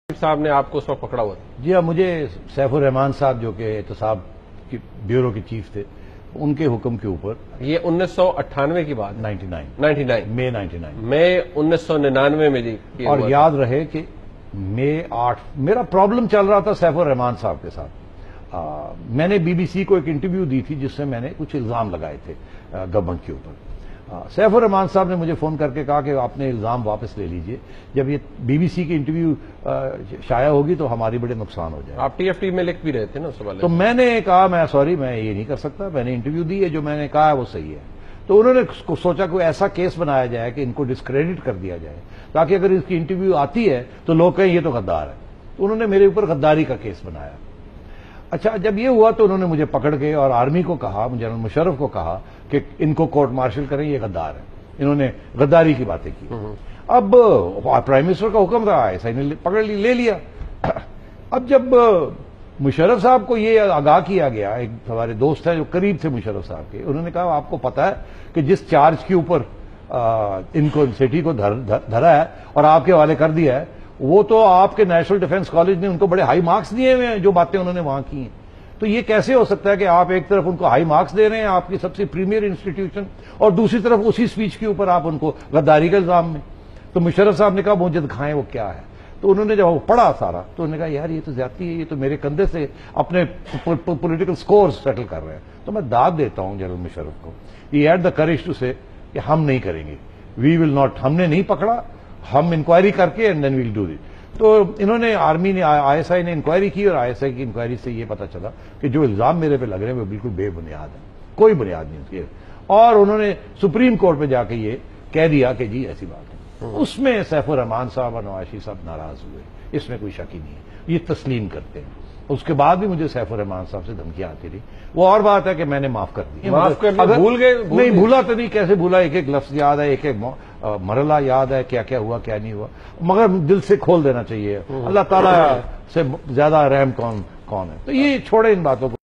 صاحب نے آپ کو اس وقت پکڑا ہوا تھا؟ جی ہاں، مجھے سیف الرحمان صاحب جو کہ احتساب کی بیورو کے چیف تھے، ان کے حکم کے اوپر یہ 1998 کی بات، 99 مئی 99 میں 1999 میں جی اور یاد رہے کہ مئی 8 میرا پرابلم چل رہا تھا سیف الرحمان صاحب کے ساتھ۔ میں نے بی بی سی کو ایک انٹرویو دی تھی جس سے میں نے کچھ الزام لگائے تھے گورنمنٹ کے اوپر۔ سیف الرحمان صاحب نے مجھے فون کر کے کہا کہ آپ نے الزام واپس لے لیجئے، جب یہ بی بی سی کی انٹرویو شائع ہوگی تو ہماری بڑے نقصان ہو جائے۔ آپ ٹی ایف ٹی میں لکھ بھی رہے تھے نا اس والے؟ تو میں نے کہا میں سوری، میں یہ نہیں کر سکتا، میں نے انٹرویو دی ہے، جو میں نے کہا ہے وہ صحیح ہے۔ تو انہوں نے سوچا کوئی ایسا کیس بنایا جائے کہ ان کو ڈسکریڈٹ کر دیا جائے، تاکہ اگر اس کی انٹرویو آتی ہے تو لوگ کہیں یہ تو غدار ہے۔ تو انہوں نے میرے اوپر غداری کا کیس بنایا۔ اچھا، جب یہ ہوا تو انہوں نے مجھے پکڑ کے اور آرمی کو کہا، جنرل مشرف کو کہا کہ ان کو کورٹ مارشل کریں، یہ غدار ہے، انہوں نے غداری کی باتیں کی۔ اب پرائم منسٹر کا حکم تھا، ایسا ہی نے پکڑ لے لیا۔ اب جب مشرف صاحب کو یہ آگاہ کیا گیا، ایک ہمارے دوست ہیں جو قریب تھے مشرف صاحب کے، انہوں نے کہا آپ کو پتا ہے کہ جس چارج کے اوپر ان کو سٹی کو دھرا ہے اور آپ کے حوالے کر دیا ہے، وہ تو آپ کے نیشنل ڈیفنس کالج نے ان کو بڑے ہائی مارکس دیے ہوئے ہیں، جو باتیں انہوں نے وہاں کی ہیں۔ تو یہ کیسے ہو سکتا ہے کہ آپ ایک طرف ان کو ہائی مارکس دے رہے ہیں، آپ کی سب سے پریمیئر انسٹیٹیوشن، اور دوسری طرف اسی سپیچ کے اوپر آپ ان کو غداری کا الزام میں؟ تو مشرف صاحب نے کہا مجھے دکھائیں وہ کیا ہے۔ تو انہوں نے جب وہ پڑھا سارا تو انہوں نے کہا یار یہ تو زیادتی ہے، یہ تو میرے کندھے سے اپنے پولیٹیکل سکور سیٹل کر رہے ہیں۔ تو میں داد دیتا ہوں جنرل مشرف کو، ہی ہیڈ دا کریج ٹو سے کہ ہم نہیں کریں گے، وی ول ناٹ، ہم نے نہیں پکڑا، ہم انکوائری کر کے and then we'll do it. تو انہوں نے آرمی نے آئی ایس آئی نے انکوائری کی، اور آئی ایس آئی کی انکوائری سے یہ پتا چلا کہ جو الزام میرے پہ لگ رہے ہیں وہ بالکل بے بنیاد ہے، کوئی بنیاد نہیں اس کی۔ اور انہوں نے سپریم کورٹ پہ جا کے یہ کہہ دیا کہ جی ایسی بات ہے۔ اس میں سیف الرحمان صاحب اور نواز شریف صاحب ناراض ہوئے، اس میں کوئی شک ہی نہیں ہے، یہ تسلیم کرتے ہیں۔ اس کے بعد بھی مجھے سیف الرحمان صاحب سے دھمکیاں آتی رہی، وہ اور بات ہے کہ میں نے معاف کر دی، بھول گئے؟ نہیں بھولا تو نہیں، کیسے بھولا، ایک ایک لفظ یاد ہے، ایک ایک مرحلہ یاد ہے، کیا کیا ہوا کیا نہیں ہوا، مگر دل سے کھول دینا چاہیے۔ اللہ تعالیٰ سے زیادہ رحم کون ہے؟ تو یہ چھوڑے ان باتوں کو۔